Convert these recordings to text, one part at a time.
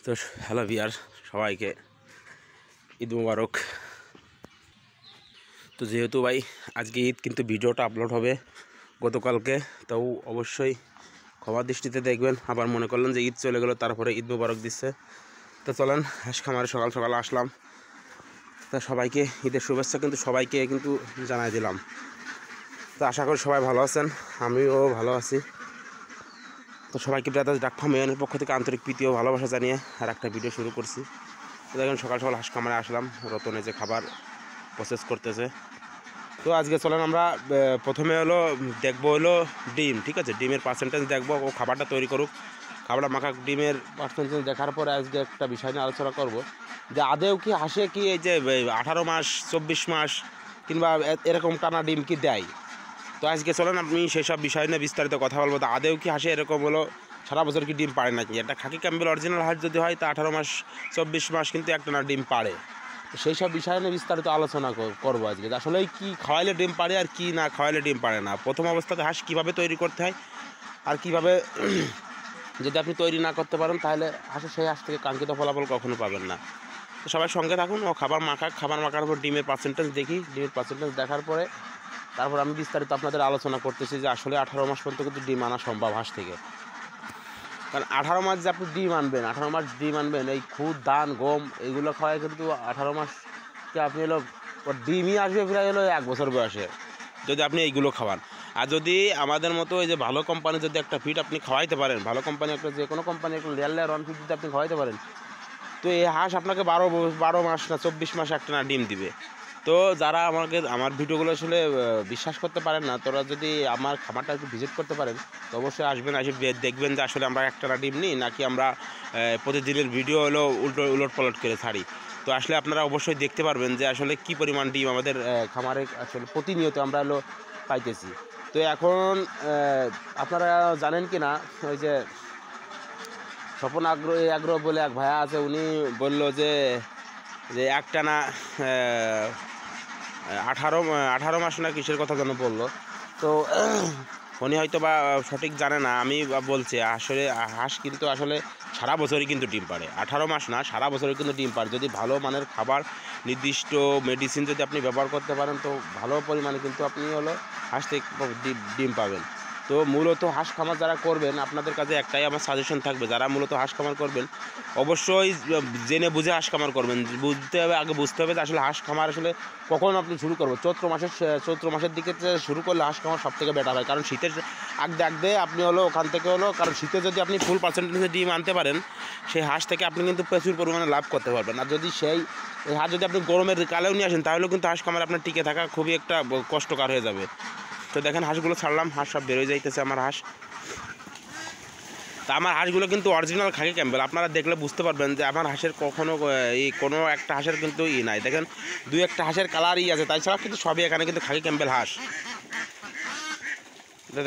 তো হ্যালো ভিয়ার, সবাইকে ঈদ মুবারক। তো যেহেতু ভাই আজকে ঈদ, কিন্তু ভিডিওটা আপলোড হবে গতকালকে, তাও অবশ্যই ক্ষমা দৃষ্টিতে দেখবেন। আবার মনে করলেন যে ঈদ চলে গেল, তারপরে ঈদ মুবারক দিচ্ছে। তো চলেন হাঁস খামারে সকাল সকাল আসলাম। তা সবাইকে ঈদের শুভেচ্ছা কিন্তু সবাইকে কিন্তু জানাই দিলাম। তো আশা করি সবাই ভালো আছেন, আমিও ভালো আছি। তো সবাইকে ব্রাদার্স ডাক ফার্ম মেয়নের পক্ষ থেকে আন্তরিক প্রীতি ও ভালোবাসা জানিয়ে আর একটা ভিডিও শুরু করছি। তো দেখেন সকাল সকাল হাঁস খামারে আসলাম, রতনে যে খাবার প্রসেস করতেছে। তো আজকে চলেন আমরা প্রথমে দেখবো ডিম। ঠিক আছে, ডিমের পার্সেন্টেজ দেখবো, ও খাবারটা তৈরি করুক, খাবারটা মাখা। ডিমের পার্সেন্টেজ দেখার পরে আজকে একটা বিষয় নিয়ে আলোচনা করব যে আদেও কি হাঁসে কি এই যে 18 মাস 24 মাস কিংবা এরকম টানা ডিম কি দেয়। তো আজকে চলেন আপনি সেসব বিষয় নিয়ে বিস্তারিত কথা বলবো। তো আদেও কি হাঁসে এরকম সারা বছর কি ডিম পারে নাকি। একটা খাকি ক্যাম্বেল অরিজিনাল হাঁস যদি হয় তা 18 মাস 24 মাস কিন্তু একটা না ডিম পারে। সেই সব বিষয় নিয়ে বিস্তারিত আলোচনা করবো আজকে। আসলে কি খাওয়াইলে ডিম পারে আর কি না খাওয়াইলে ডিম পারে না, প্রথম অবস্থাতে হাঁস কীভাবে তৈরি করতে হয় আর কীভাবে যদি আপনি তৈরি না করতে পারেন তাহলে সেই হাঁস থেকে কাঙ্ক্ষিত ফলাফল কখনো পাবেন না। তো সবাই সঙ্গে থাকুন, ও খাবার মাখার পর ডিমের পার্সেন্টেজ দেখি। ডিমের পার্সেন্টেজ দেখার পরে তারপর আমি বিস্তারিত আপনাদের আলোচনা করতেছি যে আসলে 18 মাস পর্যন্ত কিন্তু ডিম আনা সম্ভব হাঁস থেকে। কারণ 18 মাস যে আপনি ডিম আনবেন, 18 মাস ডিম আনবেন, এই খুদ ধান গম এইগুলো খাওয়ায় কিন্তু 18 মাসকে আপনি ডিমই আসবে প্রায় 1 বছর বয়সে যদি আপনি এইগুলো খাওয়ান। আর যদি আমাদের মতো এই যে ভালো কোম্পানি যদি একটা ফিড আপনি খাওয়াইতে পারেন, ভালো কোম্পানি একটা যে কোনো কোম্পানি একটা লেয়ার অন ফিড যদি আপনি খাওয়াইতে পারেন, তো এই হাঁস আপনাকে 12 মাস না 24 মাস একটা না ডিম দিবে। তো যারা আমার ভিডিওগুলো আসলে বিশ্বাস করতে পারেন না, তোরা যদি আমার খামারটা একটু ভিজিট করতে পারেন তো অবশ্যই আসবেন, দেখবেন যে আসলে আমরা একটা না ডিম নিই নাকি আমরা প্রতিদিনের ভিডিও উলট পালট করে ছাড়ি। তো আসলে আপনারা অবশ্যই দেখতে পারবেন যে আসলে কি পরিমাণ ডিম আমাদের খামারে আসলে প্রতিনিয়ত আমরা পাইতেছি। তো এখন আপনারা জানেন কি না, ওই যে স্বপন আগ্রহ বলে এক ভাইয়া আছে, উনি বলল যে একটানা 18 মাস না কিসের কথা যেন বললো। তো উনি হয়তো বা সঠিক জানে না, আমি বলছি আসলে হাঁস কিন্তু আসলে সারা বছরই কিন্তু ডিম পারে। 18 মাস না, সারা বছরই কিন্তু ডিম পারে। যদি ভালো মানের খাবার, নির্দিষ্ট মেডিসিন যদি আপনি ব্যবহার করতে পারেন তো ভালো পরিমাণে কিন্তু আপনি হাঁস থেকে ডিম পাবেন। তো মূলত হাঁস খামার যারা করবেন, আপনাদের কাছে একটাই আমার সাজেশন থাকবে, যারা মূলত হাঁস খামার করবেন অবশ্যই জেনে বুঝে হাঁস খামার করবেন। বুঝতে হবে যে আসলে হাঁস খামার আসলে কখন আপনি শুরু করবো। চৈত্র মাসের দিকে শুরু করলে হাঁস খামার সব থেকে বেটার হয়। কারণ শীতের আগদে আপনি ওখান থেকে কারণ শীতে যদি আপনি ফুল পার্সেন্টেজে ডিম আনতে পারেন, সেই হাঁস থেকে আপনি কিন্তু প্রচুর পরিমাণে লাভ করতে পারবেন। আর যদি এই হাঁস যদি আপনি গরমের কালেও নিয়ে আসেন তাহলেও কিন্তু হাঁস খামার আপনার টিকে থাকা খুবই একটা কষ্টকর হয়ে যাবে। তো দেখেন হাঁসগুলো ছাড়লাম, হাঁস সব বেরোয় যাইতেছে আমার হাঁস। তা আমার হাঁসগুলো কিন্তু অরিজিনাল খাকি ক্যাম্বেল। আপনারা দেখলে বুঝতে পারবেন যে আমার হাঁসের কোনো একটা হাঁসের কিন্তু নাই। দেখেন 2-1টা হাঁসের কালারই আছে, তাছাড়া কিন্তু সবই এখানে কিন্তু খাকি ক্যাম্বেল হাঁস।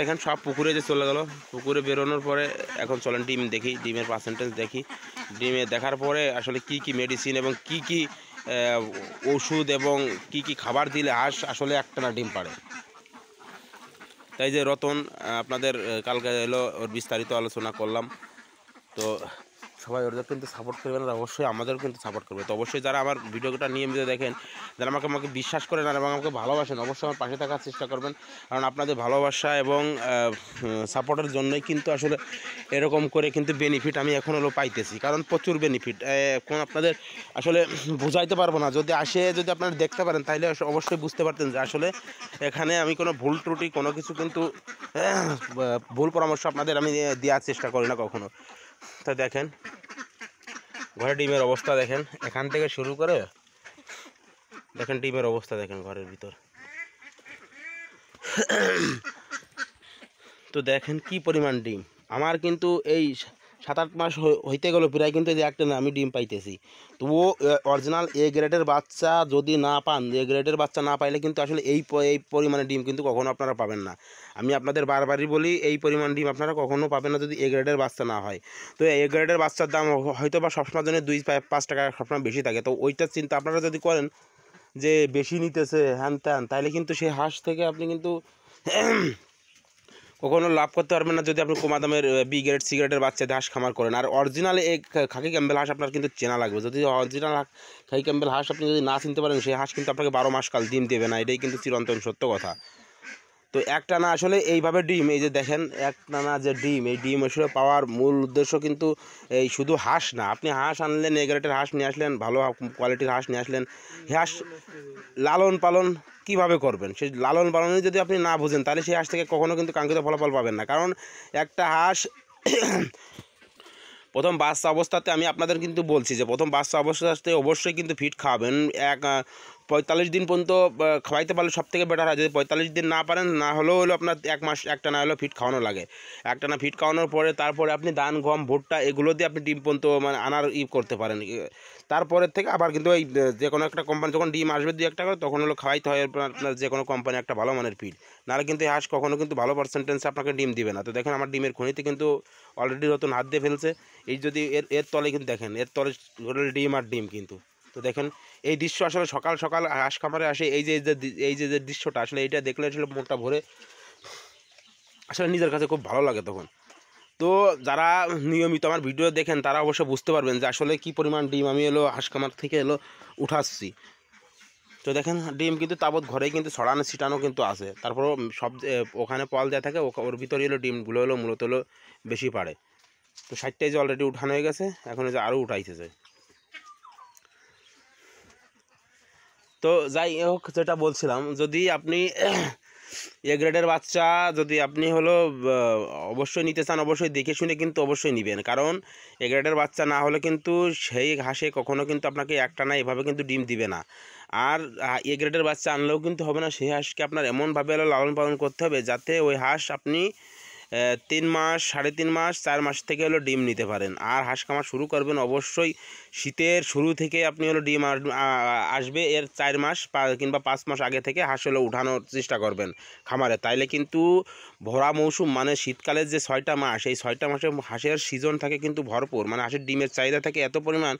দেখেন সব পুকুরে যে চলে গেল। পুকুরে বেরোনোর পরে এখন চলেন ডিম দেখি, ডিমের পার্সেন্টেজ দেখি। ডিমে দেখার পরে আসলে কি কি মেডিসিন এবং কি কি ওষুধ এবং কি কি খাবার দিলে হাঁস আসলে একটানা ডিম পারে। তাই যে রতন আপনাদের কালকে ওর বিস্তারিত আলোচনা করলাম। তো সবাই ওদের কিন্তু সাপোর্ট করবেন, আর অবশ্যই আমাদেরও কিন্তু সাপোর্ট করবে। তো অবশ্যই যারা আমার ভিডিওটা নিয়মিত দেখেন, যারা আমাকে বিশ্বাস করেন আর এবং আমাকে ভালোবাসেন, অবশ্যই আমার পাশে থাকার চেষ্টা করবেন। কারণ আপনাদের ভালোবাসা এবং সাপোর্টের জন্যই কিন্তু আসলে এরকম করে কিন্তু বেনিফিট আমি এখন পাইতেছি। কারণ প্রচুর বেনিফিট এখন আপনাদের আসলে বোঝাইতে পারবো না। যদি আপনারা দেখতে পারেন তাহলে অবশ্যই বুঝতে পারতেন যে আসলে এখানে আমি কোনো ভুল ত্রুটি কোনো কিছু কিন্তু ভুল পরামর্শ আপনাদের আমি দেওয়ার চেষ্টা করি না কখনো। তো দেখেন ঘরে ডিমের অবস্থা দেখেন, এখান থেকে শুরু করে দেখেন ডিমের অবস্থা দেখেন ঘরের ভিতর। তো দেখেন কি পরিমাণ ডিম আমার কিন্তু এই 7-8 মাস হইতে গেল প্রায়, কিন্তু এই যে একটা না আমি ডিম পাইতেছি। তো অরিজিনাল এ গ্রেডের বাচ্চা যদি না পান, এ গ্রেডের বাচ্চা না পাইলে কিন্তু আসলে এই পরিমাণে ডিম কিন্তু কখনো আপনারা পাবেন না। আমি আপনাদের বারবারই বলি এই পরিমাণ ডিম আপনারা কখনো পাবেন না যদি এ গ্রেডের বাচ্চা না হয়। তো এ গ্রেডের বাচ্চার দাম হয়তো বা সবসময় জন্য 2-5 টাকা সবসময় বেশি থাকে। তো ওইটার চিন্তা আপনারা যদি করেন যে বেশি নিতেছে হ্যান ত্যান, তাহলে কিন্তু সেই হাঁস থেকে আপনি কিন্তু কখনো লাভ করতে পারবেন না যদি আপনি কমা দামের বি গ্রেড সি গ্রেডের বাচ্চাদের হাঁস খামার করেন। আর অরিজিনাল এই খাকি ক্যাম্বেল হাঁস আপনার কিন্তু চেনা লাগবে। যদি অরিজিনাল খাকি ক্যাম্বেল হাঁস আপনি যদি না চিনতে পারেন, সেই হাঁস কিন্তু আপনাকে 12 মাস কাল ডিম দেবে না, এটাই কিন্তু চিরন্তন সত্য কথা। তো একটানা আসলে এইভাবে ডিম, এই যে দেখেন একটানা যে ডিম, এই ডিম আসলে পাওয়ার মূল উদ্দেশ্য কিন্তু এই শুধু হাঁস না। আপনি হাঁস আনলেন, এ গ্রেডের হাঁস নিয়ে আসলেন, ভালো কোয়ালিটির হাঁস নিয়ে আসলেন, হাঁস লালন পালন কীভাবে করবেন, সেই লালন পালনে যদি আপনি না বুঝেন তাহলে সেই হাঁস থেকে কখনও কিন্তু কাঙ্ক্ষিত ফলাফল পাবেন না। কারণ একটা হাঁস প্রথম বাচ্চা অবস্থাতে আমি আপনাদের কিন্তু বলছি যে প্রথম বাচ্চা অবস্থাতে অবশ্যই কিন্তু ফিড খাওয়াবেন। 45 দিন পর্যন্ত খাওয়াইতে পারলে সব থেকে বেটার হয়। যদি 45 দিন না পারেন, না হলেও আপনার 1 মাস একটা না হলেও ফিড খাওয়ানো লাগে। একটা না ফিড খাওয়ানোর পরে তারপরে আপনি ধান গম ভুট্টা এগুলো দিয়ে আপনি ডিম পর্যন্ত মানে আনার করতে পারেন। তারপরের থেকে আবার কিন্তু ওই যে কোনো একটা কোম্পানি যখন ডিম আসবে 2-1টা করে, তখন হলো খাওয়াইতে হয় আপনার যে কোনো কোম্পানি একটা ভালো মানের ফিড। নাহলে কিন্তু এই হাঁস কখনও কিন্তু ভালো পার্সেন্টেন্সে আপনাকে ডিম দিবে না। তো দেখেন আমার ডিমের খনিতে কিন্তু অলরেডি নতুন হাত দিয়ে ফেলছে। এই যদি এর তলে কিন্তু দেখেন, এর তলে ডিম আর ডিম কিন্তু। তো দেখেন এই দৃশ্য আসলে সকাল সকাল হাঁস খামারে আসে, এই যে দৃশ্যটা আসলে এইটা দেখলে আসলে মনটা ভরে আসলে নিজের কাছে খুব ভালো লাগে তখন। তো যারা নিয়মিত আমার ভিডিও দেখেন তারা অবশ্যই বুঝতে পারবেন যে আসলে কী পরিমাণ ডিম আমি হাঁস খামার থেকে উঠাচ্ছি। তো দেখেন ডিম কিন্তু তাবৎ ঘরেই কিন্তু ছড়ানো ছিটানো কিন্তু আছে। তারপরও সব ওখানে পল দেওয়া থাকে, ওর ভিতরে ডিমগুলো মূলত বেশি পারে। তো 60টাই যে অলরেডি উঠানো হয়ে গেছে, এখন যে আরও উঠাইতেছে। তো যাই হোক, যেটা বলছিলাম, যদি আপনি এ গ্রেডের বাচ্চা যদি আপনি অবশ্যই নিতে চান, অবশ্যই দেখে শুনে কিন্তু অবশ্যই নেবেন। কারণ এ গ্রেডের বাচ্চা না হলে কিন্তু সেই হাঁসে কখনো কিন্তু আপনাকে একটানা এভাবে কিন্তু ডিম দিবে না। আর এ গ্রেডের বাচ্চা আনলেও কিন্তু হবে না, সেই হাঁসকে আপনার এমনভাবে লালন পালন করতে হবে যাতে ওই হাঁস আপনি 3 মাস 3.5 মাস 4 মাস থেকে ডিম নিতে পারেন। আর হাঁস খামার শুরু করবেন অবশ্যই শীতের শুরু থেকে আপনি ডিম আসবে এর 4 মাস কিংবা 5 মাস আগে থেকে হাঁস উঠানোর চেষ্টা করবেন খামারে। তাইলে কিন্তু ভরা মৌসুম মানে শীতকালের যে 6টা মাস, এই 6টা মাসে হাঁসের সিজন থাকে কিন্তু ভরপুর, মানে হাঁসের ডিমের চাহিদা থাকে এত পরিমাণ।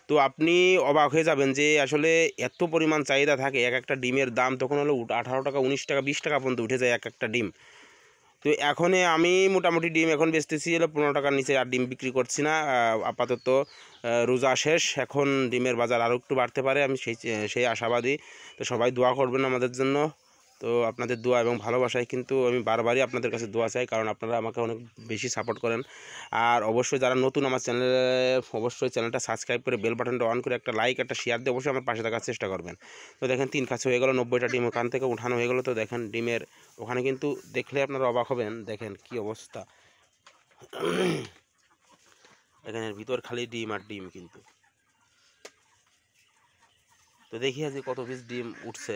তো আপনি অবাক হয়ে যাবেন যে আসলে এত পরিমাণ চাহিদা থাকে, এক একটা ডিমের দাম তখন 18 টাকা 19 টাকা 20 টাকা পর্যন্ত উঠে যায় এক একটা ডিম। তো এখন আমি মোটামুটি ডিম এখন বেচতেছি 15 টাকার নিচে, আর ডিম বিক্রি করছি না আপাতত। রোজা শেষ, এখন ডিমের বাজার আরও একটু বাড়তে পারে, আমি সেই আশাবাদী। তো সবাই দোয়া করবেন আমাদের জন্য। তো আপনাদের দোয়া এবং ভালোবাসায় কিন্তু আমি বারবারই আপনাদের কাছে দোয়া চাই, কারণ আপনারা আমাকে অনেক বেশি সাপোর্ট করেন। আর অবশ্যই যারা নতুন আমার চ্যানেলে, অবশ্যই চ্যানেলটা সাবস্ক্রাইব করে বেল বাটনটা অন করে একটা লাইক একটা শেয়ার দিয়ে অবশ্যই আমার পাশে থাকার চেষ্টা করবেন। তো দেখেন 3 কাছে হয়ে গেল, 90টা ডিম ওখান থেকে উঠানো হয়ে গেল। তো দেখেন ডিমের ওখানে কিন্তু দেখলে আপনারা অবাক হবেন, দেখেন কি অবস্থা। এখানে ভিতর খালি ডিম আর ডিম কিন্তু। তো দেখি আজকে কত পিস ডিম উঠছে।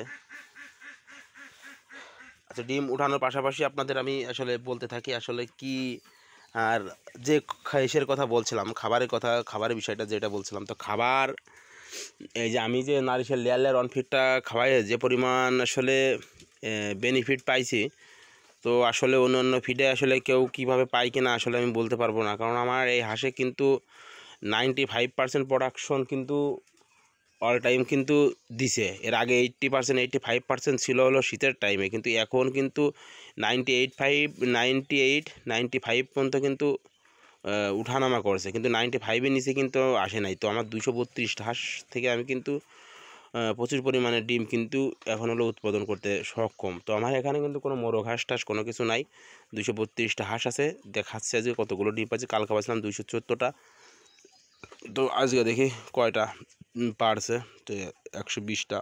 আচ্ছা, ডিম উঠানোর পাশাপাশি আপনাদের আমি আসলে বলতে থাকি আসলে কি, আর যে ইসের কথা বলছিলাম, খাবারের বিষয়টা যেটা বলছিলাম, তো খাবার এই যে আমি যে নারিশের লেয়ার অনফিটটা খাওয়াই যে পরিমাণ আসলে বেনিফিট পাইছি, তো আসলে অন্য ফিডে আসলে কেউ কীভাবে পায় কিনা আসলে আমি বলতে পারবো না। কারণ আমার এই হাঁসে কিন্তু 95% প্রোডাকশন কিন্তু অল টাইম কিন্তু দিছে। এর আগে 80% 85% ছিল শীতের টাইমে, কিন্তু এখন কিন্তু 95 পর্যন্ত কিন্তু উঠানামা করেছে, কিন্তু 95-এর নিচে কিন্তু আসে নাই। তো আমার 232 হাঁস থেকে আমি কিন্তু প্রচুর পরিমাণে ডিম কিন্তু এখন উৎপাদন করতে সক্ষম। তো আমার এখানে কিন্তু কোনো মোরগ হাঁস টাস কোনো কিছু নাই। 232টা হাঁস আছে, দেখাচ্ছে আজকে কতগুলো ডিম আছে। কালকে পাচ্ছিলাম 214টা, তো আজকে দেখি কয়টা পারছে। তো 120টা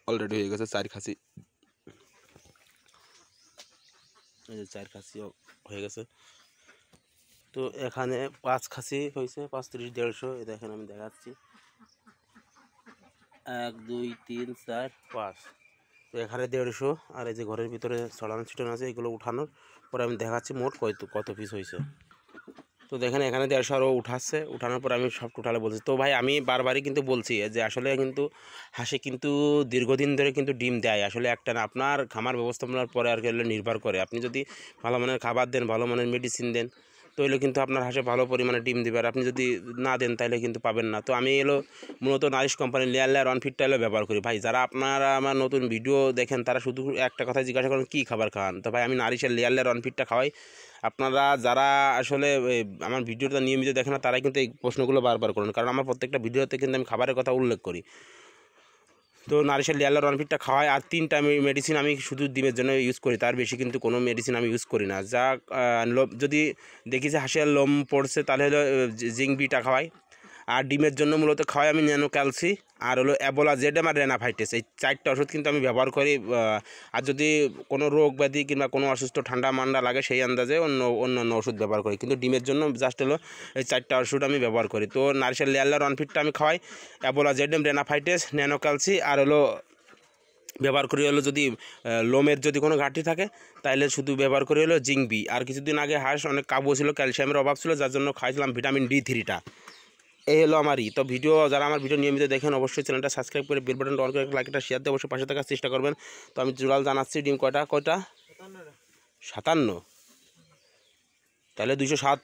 অলরেডি হয়ে গেছে। 4 খাসি, এই যে 4 খাসিও হয়ে গেছে। তো এখানে 5 খাসি হয়েছে, 5 30 150। এই দেখেন আমি দেখাচ্ছি 1 2 3 4 5। তো এখানে 150, আর এই যে ঘরের ভিতরে ছড়ানো ছিটানো আছে, এগুলো উঠানোর পরে আমি দেখাচ্ছি মোট কত পিস হয়েছে। তো দেখেন এখানে 150 আরও উঠাচ্ছে, উঠানোর পর আমি সব টোটালে বলছি। তো ভাই আমি বারবারই কিন্তু বলছি যে আসলে কিন্তু হাঁসে কিন্তু দীর্ঘদিন ধরে কিন্তু ডিম দেয় আসলে একটা না, আপনার খামার ব্যবস্থাপনার পরে আর কি নির্ভর করে। আপনি যদি ভালো মানের খাবার দেন, ভালো মানের মেডিসিন দেন, তাহলে কিন্তু আপনার হাঁসে ভালো পরিমাণে ডিম দিবে। আর আপনি যদি না দেন তাহলে কিন্তু পাবেন না। তো আমি মূলত নারিশ কোম্পানির লেয়ার 1 ফিটটা ব্যবহার করি। ভাই যারা আপনারা আমার নতুন ভিডিও দেখেন তারা শুধু একটা কথা জিজ্ঞাসা করেন কী খাবার খাওয়ান, তো ভাই আমি নারিশের লেয়ার 1 ফিটটা খাওয়াই। আপনারা যারা আসলে আমার ভিডিওটা নিয়মিত দেখেন না তারাই কিন্তু এই প্রশ্নগুলো বারবার করেন, কারণ আমার প্রত্যেকটা ভিডিওতে কিন্তু আমি খাবারের কথা উল্লেখ করি। তো নারিশের লেয়ার 1 ফিটটা খাওয়াই। আর 3টা মেডিসিন আমি শুধু ডিমের জন্য ইউজ করি, তার বেশি কিন্তু কোনো মেডিসিন আমি ইউজ করি না। যা যদি দেখি যে হাঁসের লোম পড়ছে তাহলে হলো জিঙ্ক বিটা খাওয়াই। আর ডিমের জন্য মূলত খাওয়াই আমি ন্যানো ক্যালসি, আর হলো অ্যাবোলা জেডএম আর রেনাফাইটিস, এই 4টা ওষুধ কিন্তু আমি ব্যবহার করি। আর যদি কোনো রোগ ব্যাধি কিংবা কোনো অসুস্থ ঠান্ডা মান্ডা লাগে সেই আন্দাজে অন্যান্য ওষুধ ব্যবহার করি, কিন্তু ডিমের জন্য জাস্ট হলো এই 4টা ওষুধ আমি ব্যবহার করি। তো নারিশের লেয়ার 1 ফিটটা আমি খাওয়াই, অ্যাবোলা জেডএম রেনাফাইটিস ন্যানো ক্যালসি, আর হলো ব্যবহার করি হলো যদি লোমের যদি কোনো ঘাটতি থাকে তাহলে শুধু ব্যবহার করি হলো জিঙ্ক বি। আর কিছুদিন আগে হাঁস অনেক কাবু ছিল, ক্যালসিয়ামের অভাব ছিল, যার জন্য খাইছিলাম ভিটামিন D3টা। এই হলো আমারই তো ভিডিও। যারা আমার ভিডিও নিয়মিত দেখেন অবশ্যই চ্যানেলটা সাবস্ক্রাইব করে বেল বাটনটা অন করে লাইকটা শেয়ার দিয়ে অবশ্যই পাশে থাকার চেষ্টা করবেন। তো আমি জুলাল জানাচ্ছি ডিম কয়টা 57, তাহলে 207।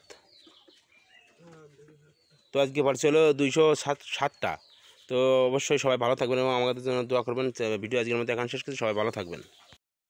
তো আজকে পারছে হলো 207টা। তো অবশ্যই সবাই ভালো থাকবেন এবং আমাদের জন্য দোয়া করবেন। ভিডিও আজকের মধ্যে এখানে শেষ করছি, সবাই ভালো থাকবেন।